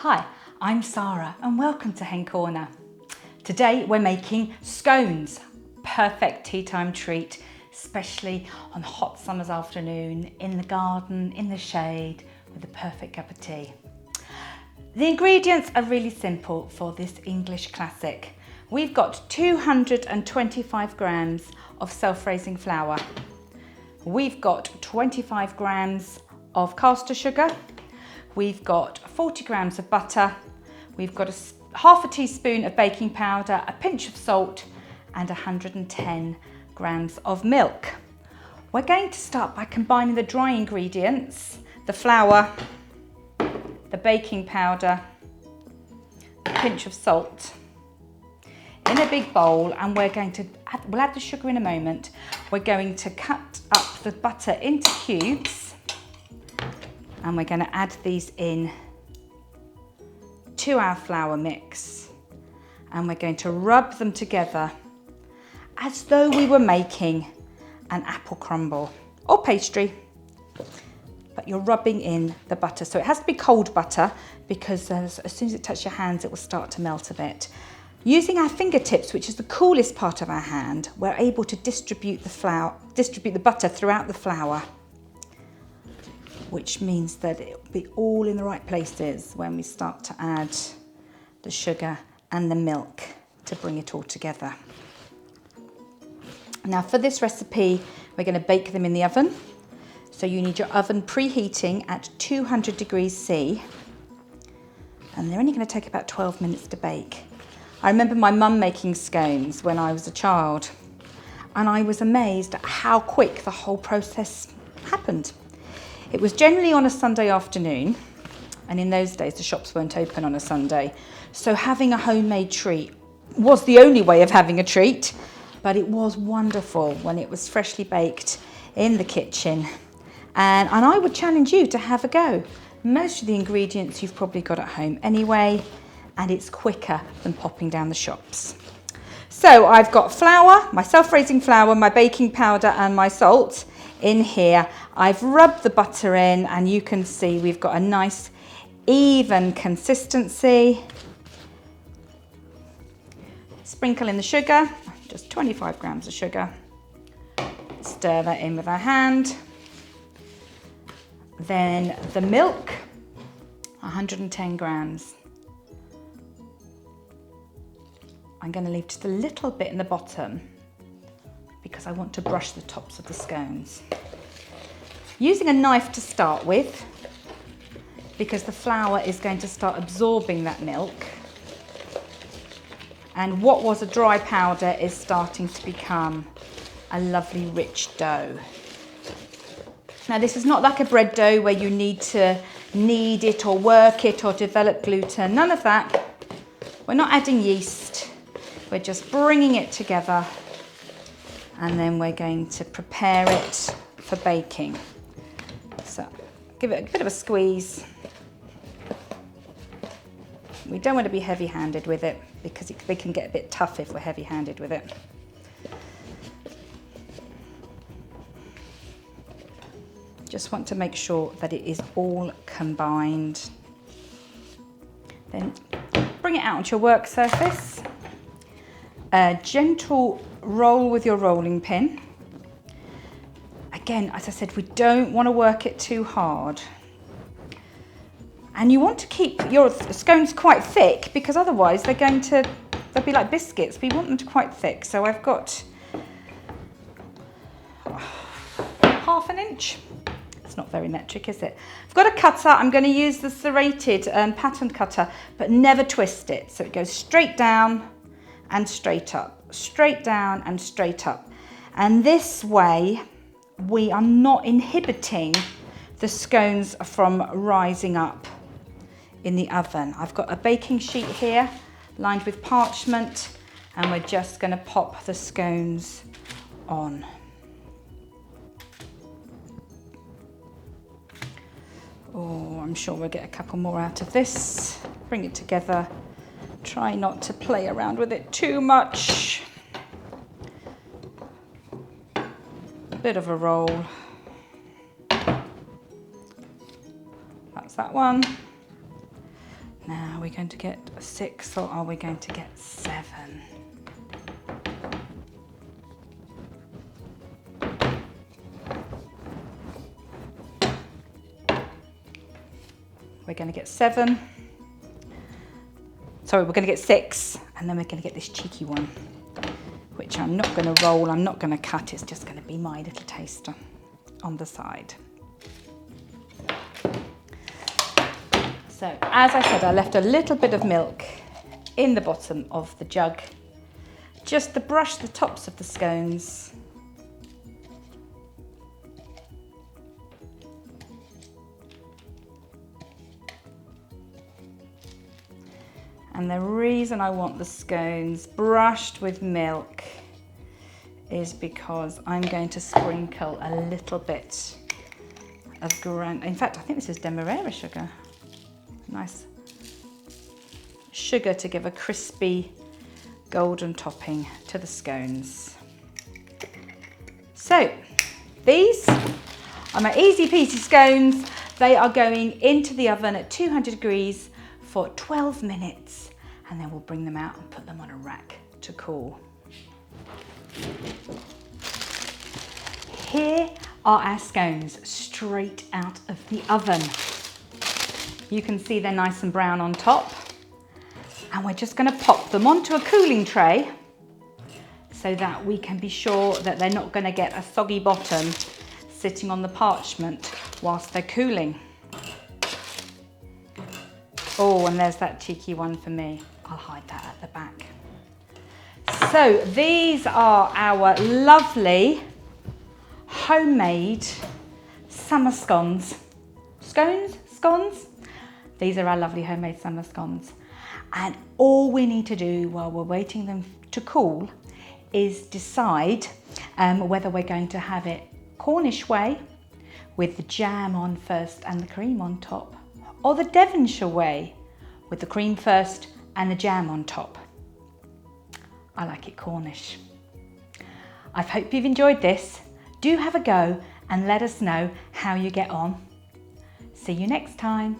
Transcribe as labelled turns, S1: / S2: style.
S1: Hi, I'm Sara and welcome to Hen Corner. Today we're making scones, perfect tea time treat, especially on a hot summer's afternoon, in the garden, in the shade, with a perfect cup of tea. The ingredients are really simple for this English classic. We've got 225 grams of self-raising flour. We've got 25 grams of caster sugar. We've got 40 grams of butter. We've got half a teaspoon of baking powder, a pinch of salt, and 110 grams of milk. We're going to start by combining the dry ingredients, the flour, the baking powder, a pinch of salt, in a big bowl, and we'll add the sugar in a moment. We're going to cut up the butter into cubes, and we're going to add these in to our flour mix, and we're going to rub them together as though we were making an apple crumble or pastry, but you're rubbing in the butter. So it has to be cold butter, because as soon as it touches your hands it will start to melt a bit. Using our fingertips, which is the coolest part of our hand, we're able to distribute the butter throughout the flour, which means that it will be all in the right places when we start to add the sugar and the milk to bring it all together. Now for this recipe, we're going to bake them in the oven. So you need your oven preheating at 200 degrees C, and they're only going to take about 12 minutes to bake. I remember my mum making scones when I was a child, and I was amazed at how quick the whole process happened. It was generally on a Sunday afternoon, and in those days the shops weren't open on a Sunday, so having a homemade treat was the only way of having a treat, but it was wonderful when it was freshly baked in the kitchen. And I would challenge you to have a go. Most of the ingredients you've probably got at home anyway, and it's quicker than popping down the shops. So I've got flour, my self-raising flour, my baking powder and my salt in here. I've rubbed the butter in, and you can see we've got a nice even consistency. Sprinkle in the sugar, just 25 grams of sugar. Stir that in with our hand. Then the milk, 110 grams. I'm going to leave just a little bit in the bottom because I want to brush the tops of the scones. Using a knife to start with, because the flour is going to start absorbing that milk. And what was a dry powder is starting to become a lovely rich dough. Now this is not like a bread dough where you need to knead it or work it or develop gluten, none of that. We're not adding yeast, we're just bringing it together, and then we're going to prepare it for baking. So give it a bit of a squeeze. We don't want to be heavy-handed with it because they can get a bit tough if we're heavy-handed with it. Just want to make sure that it is all combined. Then bring it out onto your work surface. A gentle roll with your rolling pin. Again, as I said, we don't want to work it too hard. And you want to keep your scones quite thick, because otherwise they'll be like biscuits. We want them to quite thick. So I've got half an inch. It's not very metric, is it? I've got a cutter. I'm going to use the serrated pattern cutter, but never twist it. So it goes straight down and straight up, straight down and straight up. And this way, we are not inhibiting the scones from rising up in the oven. I've got a baking sheet here lined with parchment, and we're just going to pop the scones on. Oh, I'm sure we'll get a couple more out of this. Bring it together. Try not to play around with it too much. A bit of a roll. That's that one. Now, are we going to get 6 or are we going to get 7? We're going to get 7. Sorry, we're going to get 6, and then we're going to get this cheeky one, which I'm not going to roll, I'm not going to cut, it's just going to be my little taster on the side. So, as I said, I left a little bit of milk in the bottom of the jug, just to brush the tops of the scones. And the reason I want the scones brushed with milk is because I'm going to sprinkle a little bit of in fact, I think this is demerara sugar. Nice sugar to give a crispy golden topping to the scones. So these are my easy peasy scones. They are going into the oven at 200 degrees for 12 minutes, and then we'll bring them out and put them on a rack to cool. Here are our scones straight out of the oven. You can see they're nice and brown on top, and we're just going to pop them onto a cooling tray so that we can be sure that they're not going to get a soggy bottom sitting on the parchment whilst they're cooling. Oh, and there's that cheeky one for me. I'll hide that at the back. So these are our lovely homemade summer scones. Scones? These are our lovely homemade summer scones. And all we need to do while we're waiting them to cool is decide whether we're going to have it Cornish way with the jam on first and the cream on top, or the Devonshire way with the cream first and the jam on top. I like it Cornish. I hope you've enjoyed this. Do have a go and let us know how you get on. See you next time.